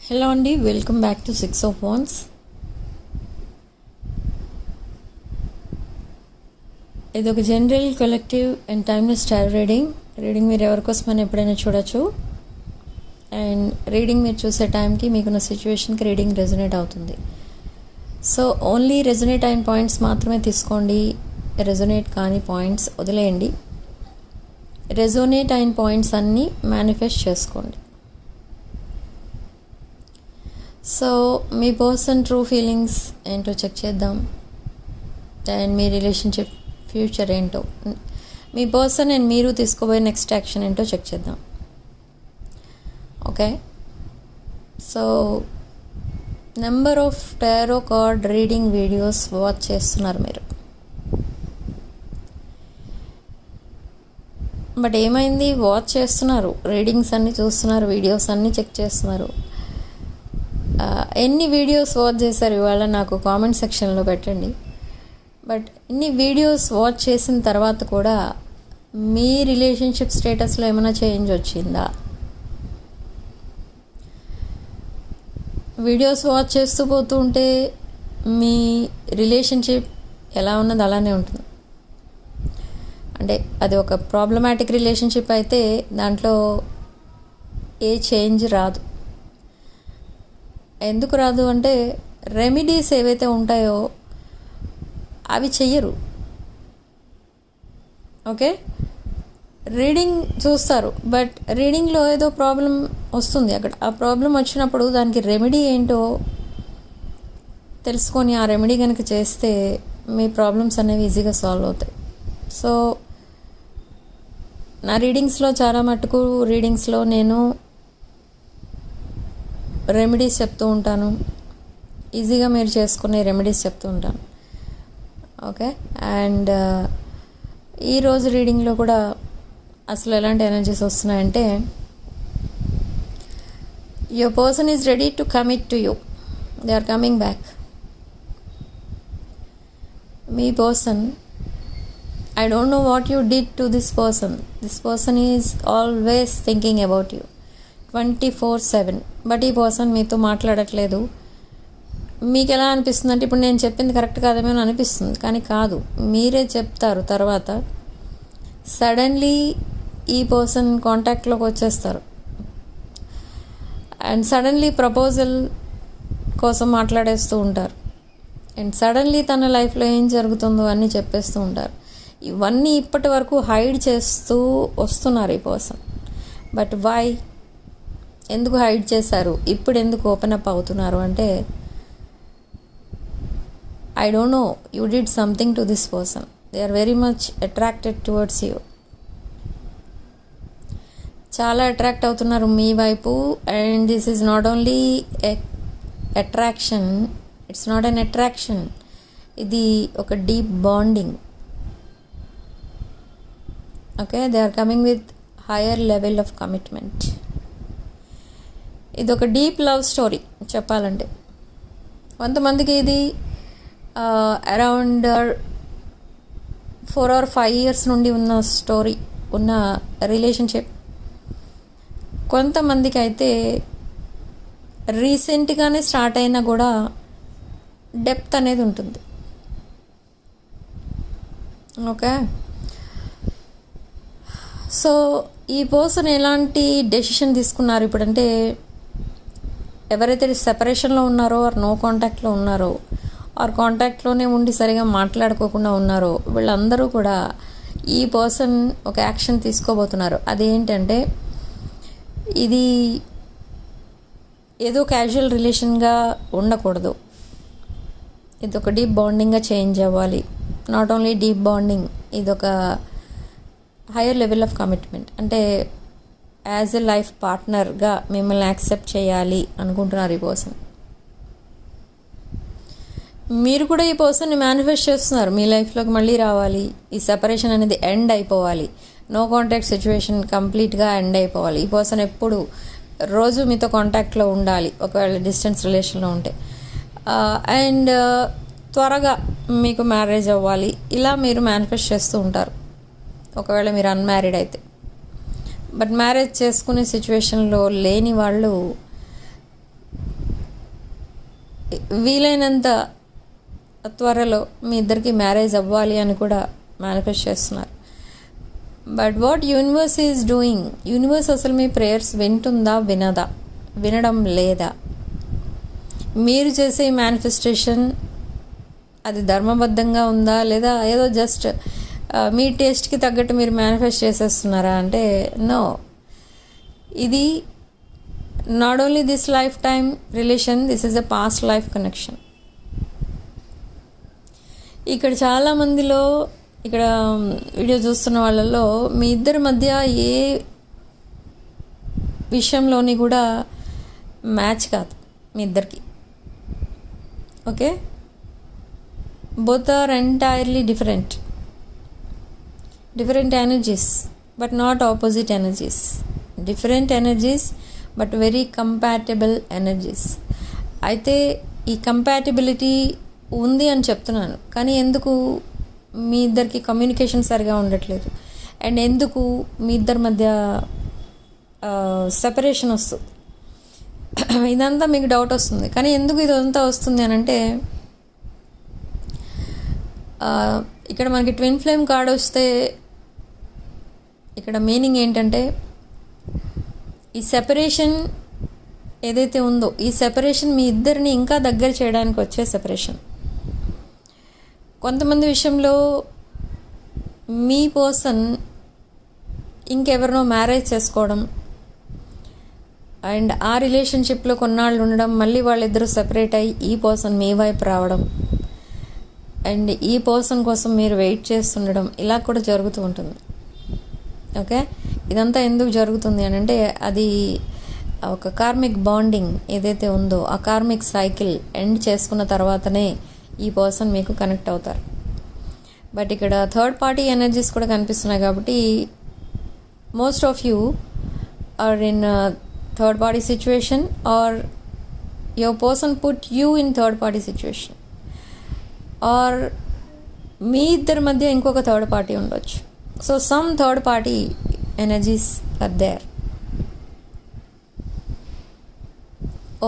Hello అండి, welcome back to 6 of Wands. ఇది ఒక general collective and timeless tarot reading మీరు ఎవరికోసమని ఎప్పుడైనా చూడొచ్చు. అండ్ రీడింగ్ మీరు చూసే టైంకి మీకున్న సిచ్యువేషన్కి రీడింగ్ రెజొనేట్ అవుతుంది. సో ఓన్లీ రెజొనేట్ అయిన పాయింట్స్ మాత్రమే తీసుకోండి, రెజొనేట్ కాని పాయింట్స్ వదిలేయండి. రెజొనేట్ అయిన పాయింట్స్ అన్నీ మేనిఫెస్ట్ చేసుకోండి. సో మీ పర్సన్ ట్రూ ఫీలింగ్స్ ఏంటో చెక్ చేద్దాం. అండ్ మీ రిలేషన్షిప్ ఫ్యూచర్ ఏంటో, మీ పర్సన్ అండ్ మీరు తీసుకోబోయే నెక్స్ట్ యాక్షన్ ఏంటో చెక్ చేద్దాం. Okay, so number of tarot card reading videos watch చేస్తున్నారు మీరు. బట్ ఏమైంది, వాచ్ చేస్తున్నారు, రీడింగ్స్ అన్నీ చూస్తున్నారు, వీడియోస్ అన్నీ చెక్ చేస్తున్నారు. ఎన్ని వీడియోస్ వాచ్ చేశారు ఇవాళ నాకు కామెంట్ సెక్షన్లో పెట్టండి. బట్ ఇన్ని వీడియోస్ వాచ్ చేసిన తర్వాత కూడా మీ రిలేషన్షిప్ స్టేటస్లో ఏమైనా చేంజ్ వచ్చిందా? వీడియోస్ వాచ్ చేస్తూ పోతూ ఉంటే మీ రిలేషన్షిప్ ఎలా ఉన్నది అలానే ఉంటుంది. అంటే అది ఒక ప్రాబ్లమాటిక్ రిలేషన్షిప్ అయితే దాంట్లో ఏ చేంజ్ రాదు. ఎందుకు రాదు అంటే రెమెడీస్ ఏవైతే ఉంటాయో అవి చెయ్యరు. ఓకే, రీడింగ్ చూస్తారు, బట్ రీడింగ్లో ఏదో ప్రాబ్లం వస్తుంది. అక్కడ ఆ ప్రాబ్లం వచ్చినప్పుడు దానికి రెమెడీ ఏంటో తెలుసుకొని ఆ రెమెడీ కనుక చేస్తే మీ ప్రాబ్లమ్స్ అనేవి ఈజీగా సాల్వ్ అవుతాయి. సో నా రీడింగ్స్లో చాలా మటుకు రీడింగ్స్లో నేను రెమెడీస్ చెప్తూ ఉంటాను, ఈజీగా మీరు చేసుకునే రెమెడీస్ చెప్తూ ఉంటాను. ఓకే, అండ్ ఈరోజు రీడింగ్లో కూడా అసలు ఎలాంటి ఎనర్జీస్ వస్తున్నాయంటే, your person is ready to commit to you, they are coming back. మీ person, I don't know what you did to this person. This person is always thinking about you 24/7. But ఈ person మీతో మాట్లాడట్లేదు. మీకు ఎలా అనిపిస్తుంది అంటే, ఇప్పుడు నేను చెప్పింది కరెక్ట్ కాదేమో అనిపిస్తుంది, కానీ కాదు, మీరే చెప్తారు తర్వాత. సడన్లీ ఈ పర్సన్ కాంటాక్ట్లోకి వచ్చేస్తారు అండ్ సడన్లీ ప్రపోజల్ కోసం మాట్లాడేస్తూ ఉంటారు. అండ్ సడన్లీ తన లైఫ్లో ఏం జరుగుతుందో అన్నీ చెప్పేస్తూ ఉంటారు. ఇవన్నీ ఇప్పటి వరకు హైడ్ చేస్తూ వస్తున్నారు ఈ పర్సన్. బట్ వై, ఎందుకు హైడ్ చేశారు, ఇప్పుడు ఎందుకు ఓపెన్ అప్ అవుతున్నారు అంటే, I don't know, you did something to this person. They are very much attracted towards you. చాలా అట్రాక్ట్ అవుతున్నారు మీ వైపు. And this is not only attraction, it's not an attraction, ఇది ఒక deep bonding. Okay, they are coming with higher level of commitment. ఇది ఒక deep love story చెప్పాలంటే. కొంతమందికి ఇది అరౌండ్ 4 or 5 years నుండి ఉన్న స్టోరీ, ఉన్న రిలేషన్షిప్. కొంతమందికి అయితే రీసెంట్గానే స్టార్ట్ అయినా కూడా డెప్త్ అనేది ఉంటుంది. ఓకే, సో ఈ పర్సన్ ఎలాంటి డెసిషన్ తీసుకున్నారు ఇప్పుడంటే, ఎవరైతే సెపరేషన్లో ఉన్నారో ఆర్ నో కాంటాక్ట్లో ఉన్నారో ఆర్ కాంటాక్ట్లోనే ఉండి సరిగా మాట్లాడుకోకుండా ఉన్నారో వీళ్ళందరూ కూడా ఈ పర్సన్ ఒక యాక్షన్ తీసుకోబోతున్నారు. అదేంటంటే, ఇది ఏదో క్యాజువల్ రిలేషన్గా ఉండకూడదు, ఇది ఒక డీప్ బాండింగ్గా చేంజ్ అవ్వాలి. నాట్ ఓన్లీ డీప్ బాండింగ్, ఇదొక హయ్యర్ లెవెల్ ఆఫ్ కమిట్మెంట్. అంటే యాజ్ ఎ లైఫ్ పార్ట్నర్గా మిమ్మల్ని యాక్సెప్ట్ చేయాలి అనుకుంటున్నారు ఈ పర్సన్. మీరు కూడా ఈ పర్సన్ని మేనిఫెస్ట్ చేస్తున్నారు, మీ లైఫ్లోకి మళ్ళీ రావాలి, ఈ సెపరేషన్ అనేది ఎండ్ అయిపోవాలి, నో కాంటాక్ట్ సిచ్యువేషన్ కంప్లీట్గా ఎండ్ అయిపోవాలి, ఈ పర్సన్ ఎప్పుడు రోజు మీతో కాంటాక్ట్లో ఉండాలి ఒకవేళ డిస్టెన్స్ రిలేషన్లో ఉంటే, అండ్ త్వరగా మీకు మ్యారేజ్ అవ్వాలి, ఇలా మీరు మేనిఫెస్ట్ చేస్తూ ఉంటారు ఒకవేళ మీరు అన్మ్యారీడ్ అయితే. బట్ మ్యారేజ్ చేసుకునే సిచ్యువేషన్లో లేని వాళ్ళు వీలైనంత త్వరలో మీ ఇద్దరికి మ్యారేజ్ అవ్వాలి అని కూడా మేనిఫెస్ట్ చేస్తున్నారు. But what universe is doing, universe అసలు మీ ప్రేయర్స్ వింటుందా వినదా, వినడం లేదా? మీరు చేసే మేనిఫెస్టేషన్ అది ధర్మబద్ధంగా ఉందా లేదా ఏదో జస్ట్ మీ టేస్ట్కి తగ్గట్టు మీరు మేనిఫెస్ట్ చేసేస్తున్నారా అంటే నో. ఇది not only this life time relation, this is a past life connection. ఇక్కడ చాలామందిలో ఇక్కడ వీడియో చూస్తున్న వాళ్ళలో మీ ఇద్దరి మధ్య ఏ విషయంలోని కూడా మ్యాచ్ కాదు మీ ఇద్దరికి. Okay, both are entirely different energies but not opposite energies. Different energies but very compatible energies. అయితే ఈ కంపాటబిలిటీ ఉంది అని చెప్తున్నాను, కానీ ఎందుకు మీ ఇద్దరికి కమ్యూనికేషన్ సరిగా ఉండట్లేదు అండ్ ఎందుకు మీ ఇద్దరి మధ్య సెపరేషన్ వస్తుంది, ఇదంతా మీకు డౌట్ వస్తుంది. కానీ ఎందుకు ఇదంతా వస్తుంది అని అంటే ఇక్కడ మనకి ట్విన్ ఫ్లేమ్ కార్డ్ వస్తే ఇక్కడ మీనింగ్ ఏంటంటే ఈ సెపరేషన్ ఏదైతే ఉందో ఈ సెపరేషన్ మీ ఇద్దరిని ఇంకా దగ్గర చేయడానికి వచ్చే సెపరేషన్. కొంతమంది విషయంలో మీ పర్సన్ ఇంకెవరినో మ్యారేజ్ చేసుకోవడం అండ్ ఆ రిలేషన్షిప్లో కొన్నాళ్ళు ఉండడం, మళ్ళీ వాళ్ళిద్దరూ సెపరేట్ అయ్యి ఈ పర్సన్ మీ వైపు రావడం అండ్ ఈ పర్సన్ కోసం మీరు వెయిట్ చేస్తుండడం, ఇలా కూడా జరుగుతూ ఉంటుంది. ఓకే, ఇదంతా ఎందుకు జరుగుతుంది అని అంటే అది ఒక కార్మిక్ బాండింగ్ ఏదైతే ఉందో ఆ కార్మిక్ సైకిల్ ఎండ్ చేసుకున్న తర్వాతనే ఈ పర్సన్ మీకు కనెక్ట్ అవుతారు. బట్ ఇక్కడ థర్డ్ పార్టీ ఎనర్జీస్ కూడా కనిపిస్తున్నాయి కాబట్టి most of you are in third party situation or your person put you in third party situation or మీ ఇద్దరి మధ్య ఇంకొక థర్డ్ పార్టీ ఉండొచ్చు. So some third party energies are there.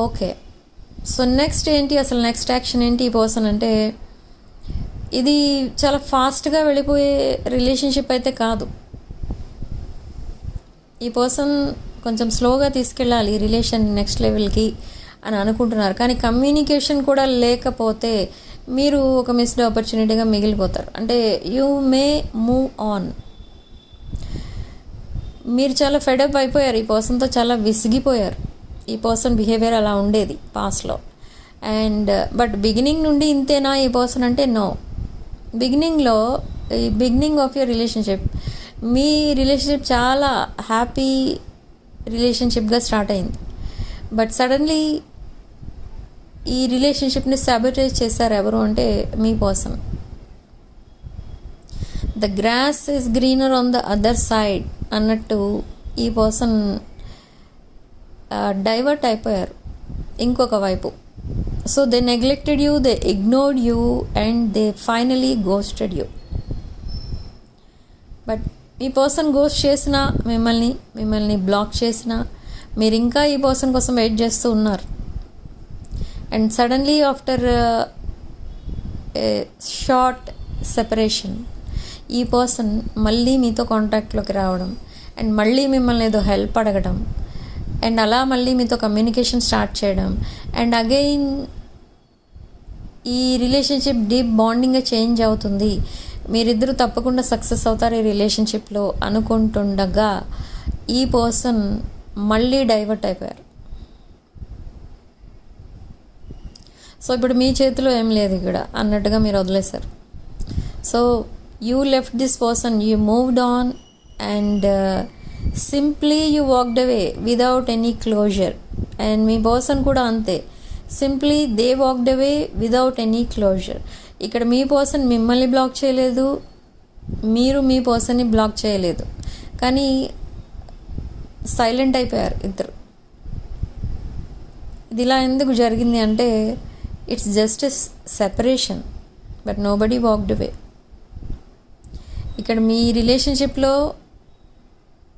Okay, so next ఏంటి, అసలు నెక్స్ట్ యాక్షన్ ఏంటి ఈ person అంటే ఇది చాలా ఫాస్ట్గా వెళ్ళిపోయే రిలేషన్షిప్ అయితే కాదు. ఈ పర్సన్ కొంచెం స్లోగా తీసుకెళ్ళాలి ఈ రిలేషన్ నెక్స్ట్ లెవెల్కి అని అనుకుంటున్నారు. కానీ కమ్యూనికేషన్ కూడా లేకపోతే మీరు ఒక మిస్డ్ ఆపర్చునిటీగా మిగిలిపోతారు. అంటే యూ మే మూవ్ ఆన్. మీరు చాలా ఫెడప్ అయిపోయారు, ఈ పర్సన్తో చాలా విసిగిపోయారు. ఈ పర్సన్ బిహేవియర్ అలా ఉండేది పాస్ట్లో అండ్ బట్ బిగినింగ్ నుండి ఇంతేనా ఈ పర్సన్ అంటే నో. బిగినింగ్లో ఈ బిగినింగ్ ఆఫ్ యువర్ రిలేషన్షిప్ మీ రిలేషన్షిప్ చాలా హ్యాపీ రిలేషన్షిప్గా స్టార్ట్ అయింది. బట్ సడన్లీ ఈ రిలేషన్షిప్ని సాబోటేజ్ చేశారు ఎవరు అంటే మీ person. The grass is greener on the other side అన్నట్టు ఈ పర్సన్ డైవర్ట్ అయిపోయారు ఇంకొక వైపు. So they neglected you, they ignored you and they finally ghosted you. But ఈ పర్సన్ గోస్ట్ చేసినా మిమ్మల్ని బ్లాక్ చేసినా మీరు ఇంకా ఈ పర్సన్ కోసం వెయిట్ చేస్తూ ఉన్నారు. And suddenly after short separation ఈ పర్సన్ మళ్ళీ మీతో కాంటాక్ట్లోకి రావడం అండ్ మళ్ళీ మిమ్మల్ని ఏదో హెల్ప్ అడగడం అండ్ అలా మళ్ళీ మీతో కమ్యూనికేషన్ స్టార్ట్ చేయడం అండ్ అగైన్ ఈ రిలేషన్షిప్ డీప్ బాండింగ్గా చేంజ్ అవుతుంది. మీరిద్దరూ తప్పకుండా సక్సెస్ అవుతారు ఈ రిలేషన్షిప్లో అనుకుంటుండగా ఈ పర్సన్ మళ్ళీ డైవర్ట్ అయిపోయారు. సో ఇప్పుడు మీ చేతిలో ఏం లేదు ఇక్కడ అన్నట్టుగా మీరు వదిలేశారు. So you left this person, you moved on and simply you walked away without any closure. And మీ పర్సన్ కూడా అంతే, simply they walked away without any closure. ఇక్కడ మీ పర్సన్ మిమ్మల్ని బ్లాక్ చేయలేదు, మీరు మీ పర్సన్ని బ్లాక్ చేయలేదు, కానీ సైలెంట్ అయిపోయారు ఇద్దరు. ఇది ఇలా ఎందుకు జరిగింది అంటే it's just a separation but nobody walked away. ఇక్కడ మీ రిలేషన్షిప్లో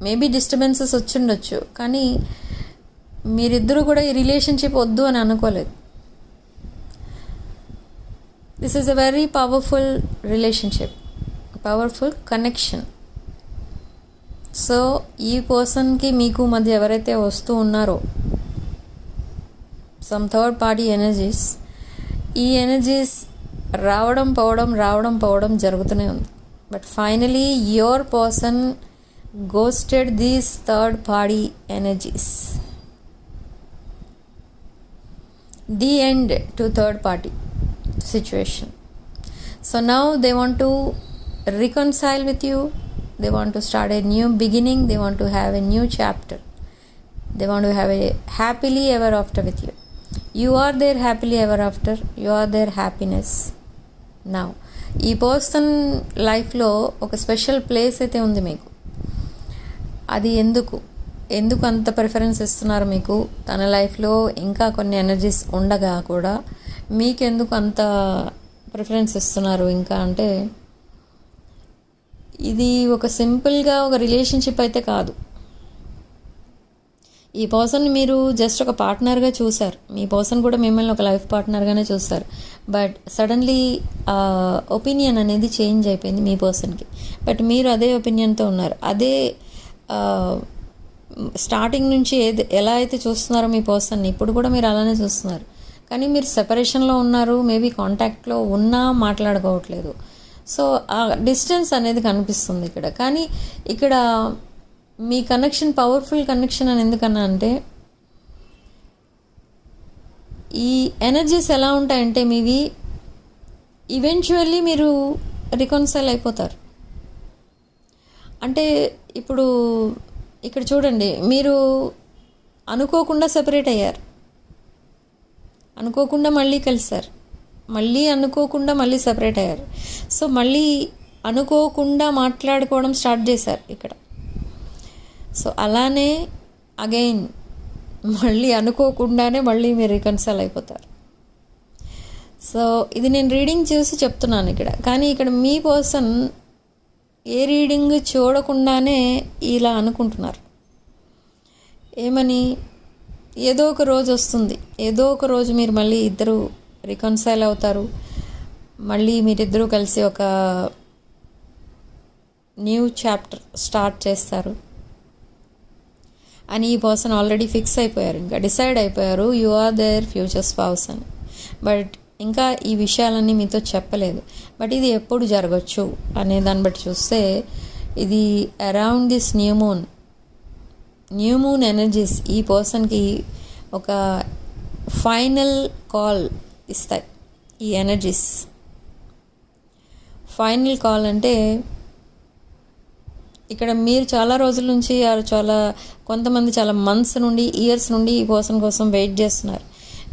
మేబీ డిస్టర్బెన్సెస్ వచ్చుండొచ్చు, కానీ మీరిద్దరూ కూడా ఈ రిలేషన్షిప్ వద్దు అని అనుకోలేదు. This is a very powerful relationship, powerful connection. So ఈ పర్సన్కి మీకు మధ్య ఎవరైతే వస్తూ ఉన్నారో సమ్ థర్డ్ పార్టీ ఎనర్జీస్, ఈ ఎనర్జీస్ రావడం పోవడం జరుగుతూనే ఉంది. But finally your person ghosted these third party energies. The end to third party situation. So now they want to reconcile with you. They want to start a new beginning. They want to have a new chapter. They want to have a happily ever after with you. You are their happily ever after. You are their happiness. Now ఈ person లైఫ్లో ఒక special place అయితే ఉంది మీకు. అది ఎందుకు అంత preference ఇస్తున్నారు మీకు? తన లైఫ్లో ఇంకా కొన్ని ఎనర్జీస్ ఉండగా కూడా మీకెందుకు అంత ప్రిఫరెన్స్ ఇస్తున్నారు ఇంకా అంటే, ఇది ఒక సింపుల్గా ఒక రిలేషన్షిప్ అయితే కాదు. ఈ పర్సన్ మీరు జస్ట్ ఒక పార్ట్నర్గా చూశారు, మీ పర్సన్ కూడా మిమ్మల్ని ఒక లైఫ్ పార్ట్నర్గానే చూస్తారు. బట్ సడన్లీ ఒపీనియన్ అనేది చేంజ్ అయిపోయింది మీ పర్సన్కి. బట్ మీరు అదే ఒపీనియన్తో ఉన్నారు. అదే స్టార్టింగ్ నుంచి ఎలా అయితే చూస్తున్నారో మీ పర్సన్ని, ఇప్పుడు కూడా మీరు అలానే చూస్తున్నారు. కానీ మీరు సెపరేషన్లో ఉన్నారు, మేబీ కాంటాక్ట్లో ఉన్నా మాట్లాడుకోవట్లేదు. సో ఆ డిస్టెన్స్ అనేది కనిపిస్తుంది ఇక్కడ. కానీ ఇక్కడ మీ కనెక్షన్ పవర్ఫుల్ కనెక్షన్ అని ఎందుకన్నా అంటే, ఈ ఎనర్జీస్ ఎలా ఉంటాయంటే మీవి ఈవెన్చువల్లీ మీరు రికన్సైల్ అయిపోతారు. అంటే ఇప్పుడు ఇక్కడ చూడండి, మీరు అనుకోకుండా సెపరేట్ అయ్యారు, అనుకోకుండా మళ్ళీ కలిసారు, మళ్ళీ అనుకోకుండా మళ్ళీ సెపరేట్ అయ్యారు. సో మళ్ళీ అనుకోకుండా మాట్లాడుకోవడం స్టార్ట్ చేశారు ఇక్కడ. సో అలానే అగైన్ మళ్ళీ అనుకోకుండానే మళ్ళీ మీరు రికన్సైల్ అయిపోతారు. సో ఇది నేను రీడింగ్ చూసి చెప్తున్నాను ఇక్కడ. కానీ ఇక్కడ మీ పర్సన్ ఏ రీడింగ్ చూడకుండానే ఇలా అనుకుంటున్నారు. ఏమని? ఏదో ఒక రోజు వస్తుంది, ఏదో ఒక రోజు మీరు మళ్ళీ ఇద్దరు రికన్సైల్ అవుతారు, మళ్ళీ మీరిద్దరూ కలిసి ఒక న్యూ చాప్టర్ స్టార్ట్ చేస్తారు అని ఈ పర్సన్ ఆల్రెడీ ఫిక్స్ అయిపోయారు, ఇంకా డిసైడ్ అయిపోయారు. You are their future spouse అని. బట్ ఇంకా ఈ విషయాలన్నీ మీతో చెప్పలేదు. బట్ ఇది ఎప్పుడు జరగచ్చు అనే దాన్ని బట్టి చూస్తే, ఇది around this new moon energies ఈ పర్సన్కి ఒక ఫైనల్ కాల్ ఇస్తాయి. ఈ ఎనర్జీస్ ఫైనల్ కాల్ అంటే, ఇక్కడ మీరు చాలా రోజుల నుంచి కొంతమంది చాలా మంత్స్ నుండి, ఇయర్స్ నుండి ఈ పర్సన్ కోసం వెయిట్ చేస్తున్నారు.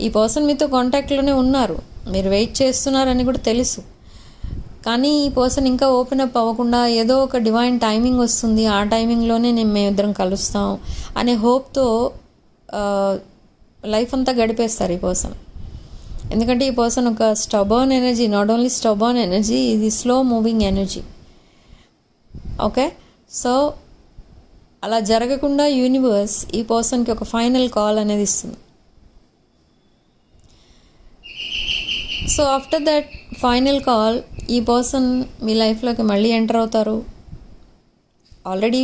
ఈ పర్సన్ మీతో కాంటాక్ట్లోనే ఉన్నారు, మీరు వెయిట్ చేస్తున్నారని కూడా తెలుసు. కానీ ఈ పర్సన్ ఇంకా ఓపెన్ అప్ అవ్వకుండా, ఏదో ఒక డివైన్ టైమింగ్ వస్తుంది, ఆ టైమింగ్లోనే మేమిద్దరం కలుస్తాం అనే హోప్తో లైఫ్ అంతా గడిపేస్తారు ఈ పర్సన్. ఎందుకంటే ఈ పర్సన్ ఒక stubborn energy, not only stubborn energy, ఇది slow moving energy. Okay, so అలా జరగకుండా యూనివర్స్ ఈ పర్సన్కి ఒక ఫైనల్ కాల్ అనేది ఇస్తుంది. So after that final call ఈ పర్సన్ మీ లైఫ్లోకి మళ్ళీ ఎంటర్ అవుతారు. ఆల్రెడీ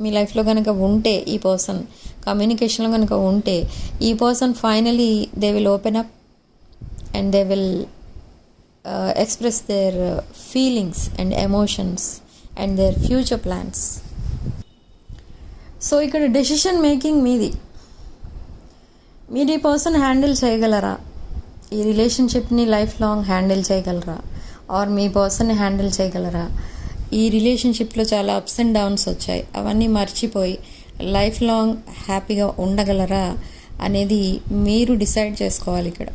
మీ లైఫ్లో కనుక ఉంటే, ఈ పర్సన్ కమ్యూనికేషన్లో కనుక ఉంటే, ఈ person finally they will open up and they will express there feelings and emotions and their future plans. So ఇక్కడ డెసిషన్ మేకింగ్ మీది. మీరు ఈ పర్సన్ హ్యాండిల్ చేయగలరా? ఈ రిలేషన్షిప్ని లైఫ్ లాంగ్ హ్యాండిల్ చేయగలరా? ఆర్ మీ పర్సన్ని హ్యాండిల్ చేయగలరా? ఈ రిలేషన్షిప్లో చాలా అప్స్ అండ్ డౌన్స్ వచ్చాయి, అవన్నీ మర్చిపోయి లైఫ్ లాంగ్ హ్యాపీగా ఉండగలరా అనేది మీరు డిసైడ్ చేసుకోవాలి ఇక్కడ.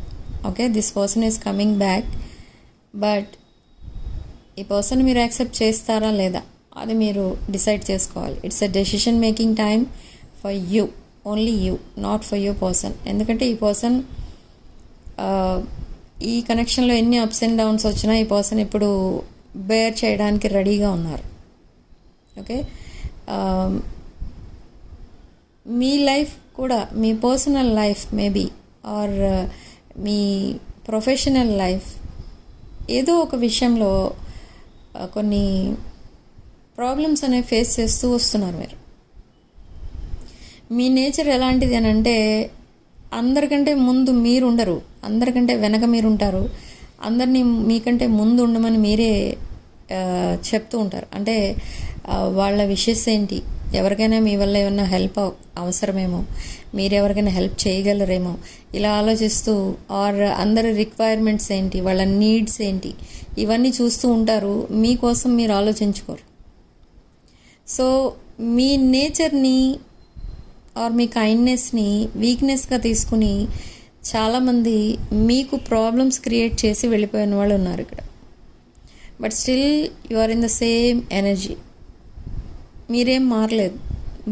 Okay, this person is coming back, but ఈ పర్సన్ మీరు యాక్సెప్ట్ చేస్తారా లేదా అది మీరు డిసైడ్ చేసుకోవాలి. It's a decision making time for you, only you, not for your person. ఎందుకంటే ఈ పర్సన్ ఈ కనెక్షన్లో ఎన్ని అప్స్ అండ్ డౌన్స్ వచ్చినా ఈ పర్సన్ ఇప్పుడు బేర్ చేయడానికి రెడీగా ఉన్నారు. ఓకే, మీ లైఫ్ కూడా, మీ పర్సనల్ లైఫ్ మేబీ ఆర్ మీ ప్రొఫెషనల్ లైఫ్ ఏదో ఒక విషయంలో కొన్ని ప్రాబ్లమ్స్ అనేవి ఫేస్ చేస్తూ వస్తున్నారు మీరు. మీ నేచర్ ఎలాంటిది అని అంటే అందరికంటే ముందు మీరు ఉండరు, అందరికంటే వెనక మీరు ఉంటారు, అందరినీ మీకంటే ముందు ఉండమని మీరే చెప్తూ ఉంటారు. అంటే వాళ్ళ విషెస్ ఏంటి, ఎవరికైనా మీ వల్ల ఏమన్నా హెల్ప్ అవసరమేమో, మీరు ఎవరికైనా హెల్ప్ చేయగలరేమో ఇలా ఆలోచిస్తూ, ఆర్ అందరి రిక్వైర్మెంట్స్ ఏంటి, వాళ్ళ నీడ్స్ ఏంటి, ఇవన్నీ చూస్తూ ఉంటారు. మీకోసం మీరు ఆలోచించుకోరు. సో మీ నేచర్ని ఆర్ మీ కైండ్నెస్ని వీక్నెస్గా తీసుకుని చాలామంది మీకు ప్రాబ్లమ్స్ క్రియేట్ చేసి వెళ్ళిపోయిన వాళ్ళు ఉన్నారు ఇక్కడ. But still you are in the same energy, మీరేం మారలేదు.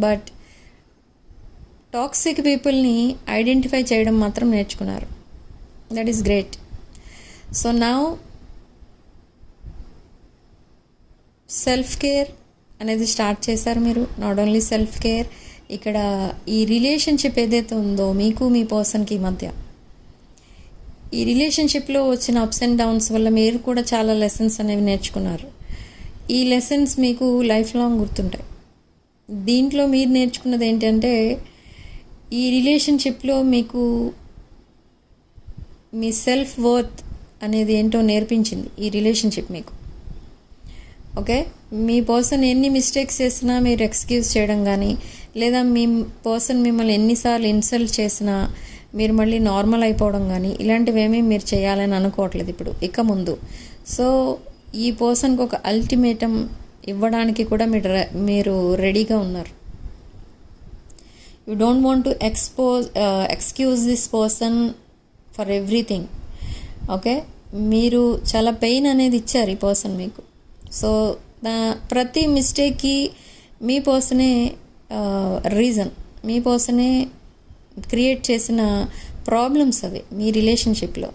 బట్ టాక్సిక్ పీపుల్ని ఐడెంటిఫై చేయడం మాత్రం నేర్చుకున్నారు. That is great. So now self care అనేది స్టార్ట్ చేశారు మీరు. నాట్ ఓన్లీ సెల్ఫ్ కేర్, ఇక్కడ ఈ రిలేషన్షిప్ ఏదైతే ఉందో మీకు మీ పర్సన్కి మధ్య, ఈ రిలేషన్షిప్లో వచ్చిన అప్స్ అండ్ డౌన్స్ వల్ల మీరు కూడా చాలా లెసన్స్ అనేవి నేర్చుకున్నారు. ఈ లెసన్స్ మీకు లైఫ్ లాంగ్ గుర్తుంటాయి. దీంట్లో మీరు నేర్చుకున్నది ఏంటంటే ఈ రిలేషన్షిప్లో మీకు మీ సెల్ఫ్ వర్త్ అనేది ఏంటో నేర్పించింది ఈ రిలేషన్షిప్ మీకు. ఓకే, మీ పర్సన్ ఎన్ని మిస్టేక్స్ చేసినా మీరు ఎక్స్క్యూజ్ చేయడం కానీ, లేదా మీ పర్సన్ మిమ్మల్ని ఎన్నిసార్లు ఇన్సల్ట్ చేసినా మీరు మళ్ళీ నార్మల్ అయిపోవడం కానీ, ఇలాంటివేమీ మీరు చేయాలని అనుకోవట్లేదు ఇప్పుడు ఇక ముందు. సో ఈ పర్సన్కి ఒక అల్టిమేటం ఇవ్వడానికి కూడా మీరు రెడీగా ఉన్నారు. You don't want to excuse this person for everything. Okay, మీరు చాలా పెయిన్ అనేది ఇచ్చారు ఈ పర్సన్ మీకు. సో ప్రతి మిస్టేక్కి మీ పర్సనే రీజన్, మీ పర్సనే క్రియేట్ చేసిన ప్రాబ్లమ్స్ అవి మీ రిలేషన్షిప్లో.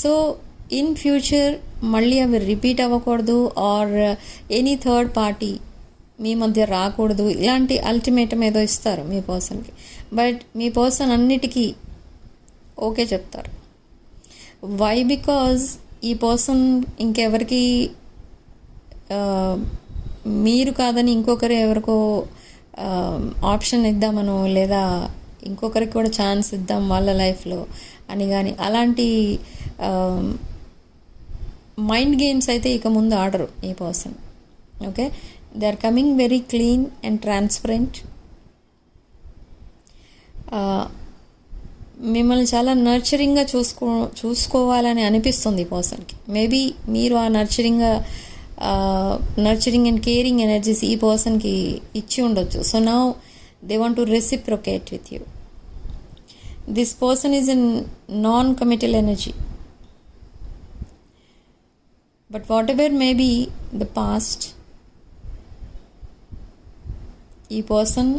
సో ఇన్ ఫ్యూచర్ మళ్ళీ అవి రిపీట్ అవ్వకూడదు, ఆర్ ఎనీ థర్డ్ పార్టీ మీ మధ్య రాకూడదు, ఇలాంటి అల్టిమేటం ఏదో ఇస్తారు మీ పర్సన్కి. బట్ మీ పర్సన్ అన్నిటికీ ఓకే చెప్తారు. వై? బికాజ్ ఈ పర్సన్ ఇంకెవరికి మీరు కాదని ఇంకొకరు ఎవరికో ఆప్షన్ ఇద్దామనో, లేదా ఇంకొకరికి కూడా ఛాన్స్ ఇద్దాం వాళ్ళ లైఫ్లో అని కానీ, అలాంటి మైండ్ గేమ్స్ అయితే ఇక ముందు ఆడరు ఈ person. Okay, they are coming very clean and transparent. మిమ్మల్ని చాలా నర్చరింగ్గా చూసుకోవాలని అనిపిస్తుంది ఈ పర్సన్కి. మేబీ మీరు ఆ నర్చరింగ్ అండ్ కేరింగ్ ఎనర్జీస్ ఈ పర్సన్కి ఇచ్చి ఉండొచ్చు. So now they want to reciprocate with you. This person is in non committal energy. But whatever may be the past, ఈ పర్సన్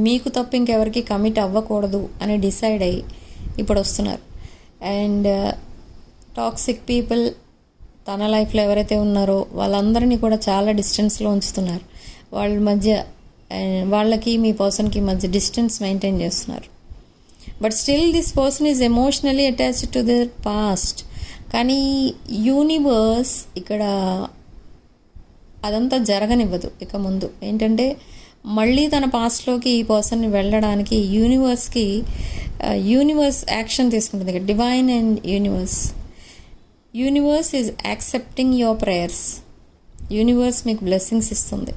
మీకు తప్ప ఇంకెవరికి కమిట్ అవ్వకూడదు అని డిసైడ్ అయ్యి ఇప్పుడు వస్తున్నారు. అండ్ టాక్సిక్ పీపుల్ తన లైఫ్లో ఎవరైతే ఉన్నారో వాళ్ళందరినీ కూడా చాలా డిస్టెన్స్లో ఉంచుతున్నారు. వాళ్ళకి మీ పర్సన్కి మధ్య డిస్టెన్స్ మెయింటైన్ చేస్తున్నారు. But still this person is emotionally attached to their past. కానీ యూనివర్స్ ఇక్కడ అదంతా జరగనివ్వదు ఇక ముందు. ఏంటంటే మళ్ళీ తన పాస్ట్లోకి ఈ పర్సన్ని వెళ్ళడానికి యూనివర్స్ యాక్షన్ తీసుకుంటుంది. ఇక్కడ divine and universe is accepting your prayers. Universe మీకు బ్లెస్సింగ్స్ ఇస్తుంది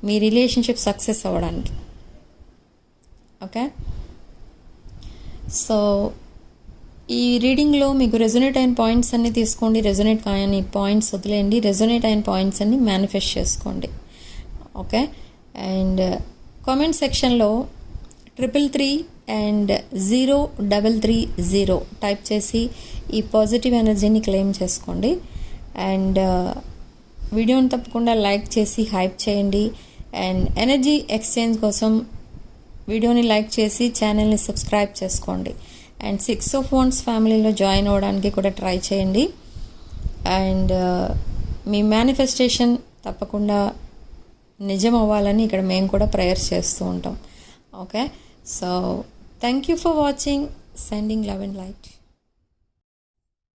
మీ రిలేషన్షిప్ సక్సెస్ అవ్వడానికి. ఓకే, సో ఈ రీడింగ్లో మీకు రెజొనేట్ అయిన పాయింట్స్ అన్నీ తీసుకోండి, రెజొనేట్ కాయని పాయింట్స్ వదిలేయండి, రెజొనేట్ అయిన పాయింట్స్ అన్నీ మేనిఫెస్ట్ చేసుకోండి. ఓకే, అండ్ కామెంట్ సెక్షన్లో 333 అండ్ 0330 టైప్ చేసి ఈ పాజిటివ్ ఎనర్జీని క్లెయిమ్ చేసుకోండి. అండ్ వీడియోని తప్పకుండా లైక్ చేసి హైప్ చేయండి. అండ్ ఎనర్జీ ఎక్స్చేంజ్ కోసం వీడియోని లైక్ చేసి ఛానల్ని సబ్స్క్రైబ్ చేసుకోండి. అండ్ 6 of Wands ఫ్యామిలీలో జాయిన్ అవ్వడానికి కూడా ట్రై చేయండి. అండ్ మీ మేనిఫెస్టేషన్ తప్పకుండా నిజం అవ్వాలని ఇక్కడ మేము కూడా ప్రేయర్స్ చేస్తూ ఉంటాం. Okay, so thank you for watching. Sending love and light.